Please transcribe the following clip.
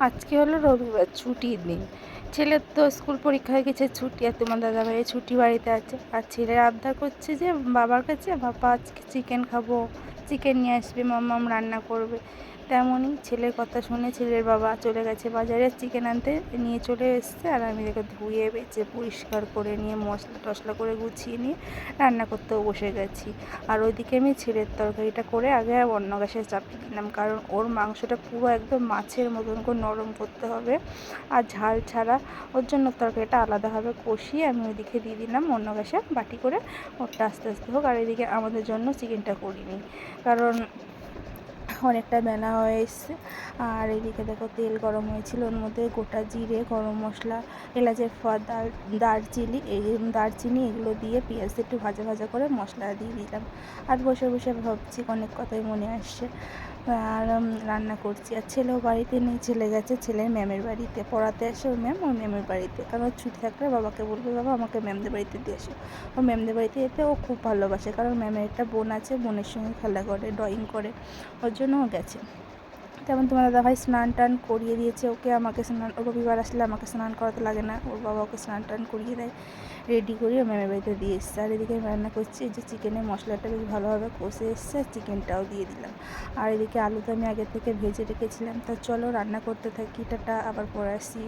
আজকে হলো রবিবার, ছুটির দিন। ছেলের তো স্কুল পরীক্ষা হয়ে গেছে, ছুটি। আর তোমার দাদাভাইয়ের ছুটি, বাড়িতে আছে। আর ছেলের আবদার করছে যে বাবার কাছে, বাবা আজকে চিকেন খাবো, চিকেন নিয়ে আসবে, মাম্মাম রান্না করবে। তেমনই ছেলের কথা শুনে ছেলের বাবা চলে গেছে বাজারে চিকেন আনতে, নিয়ে চলে এসছে। আর আমি দেখে ধুয়ে বেছে পরিষ্কার করে নিয়ে মশলা টশলা করে গুছিয়ে নিয়ে রান্না করতেও বসে গেছি। আর ওইদিকে আমি ছেলের তরকারিটা করে আগে অন্য গ্যাসে চাপিয়ে দিলাম, কারণ ওর মাংসটা পুরো একদম মাছের মতন করে নরম করতে হবে আর ঝাল ছাড়া। ওর জন্য তরকারিটা আলাদাভাবে কষিয়ে আমি ওইদিকে দিয়ে দিলাম অন্য গ্যাসে বাটি করে। ওরটা আস্তে আস্তে হোক। আর এদিকে আমাদের জন্য চিকেনটা করিনি, কারণ অনেকটা বেলা হয়ে এসছে। আর এদিকে দেখো তেল গরম হয়েছিল, ওর মধ্যে গোটা জিরে, গরম মশলা, এলাচের ফল, দারচিনি এগুলো দিয়ে পেঁয়াজ একটু ভাজা ভাজা করে মশলা দিয়ে দিলাম। আর বসে বসে ভাবছি, অনেক কথাই মনে আসছে। আর রান্না করছি। আর ছেলেও বাড়িতে নেই, ছেলে গেছে ছেলের ম্যামের বাড়িতে পড়াতে আসে। ওর ম্যাম ওর ম্যামের বাড়িতে, কারণ ছুটি থাকলে বাবাকে বলবে বাবা আমাকে ম্যামদের বাড়িতে দিয়ে আসো। ও ম্যামদের বাড়িতে যেতে ও খুব ভালোবাসে, কারণ ম্যামের একটা বোন আছে, বোনের সঙ্গে খেলা করে, ড্রয়িং করে, ওর জন্য ও গেছে। তেমন তোমার দাদাভাই স্নান টান করিয়ে দিয়েছে ওকে। আমাকে স্নান, রবিবার আসলে আমাকে স্নান করাতে লাগে না, ওর বাবা ওকে স্নান টান করিয়ে দেয়, রেডি করিয়ে ম্যামের বাড়িতে দিয়ে এসছে। আর এদিকে আমি রান্না করছি, এই যে চিকেনের মশলাটা বেশ ভালোভাবে কষে এসছে, চিকেনটাও দিয়ে দিলাম। আর এদিকে আলু তো আমি আগে থেকে ভেজে রেখেছিলাম। তো চলো রান্না করতে থাকি, টাটা, আবার পরে আসি।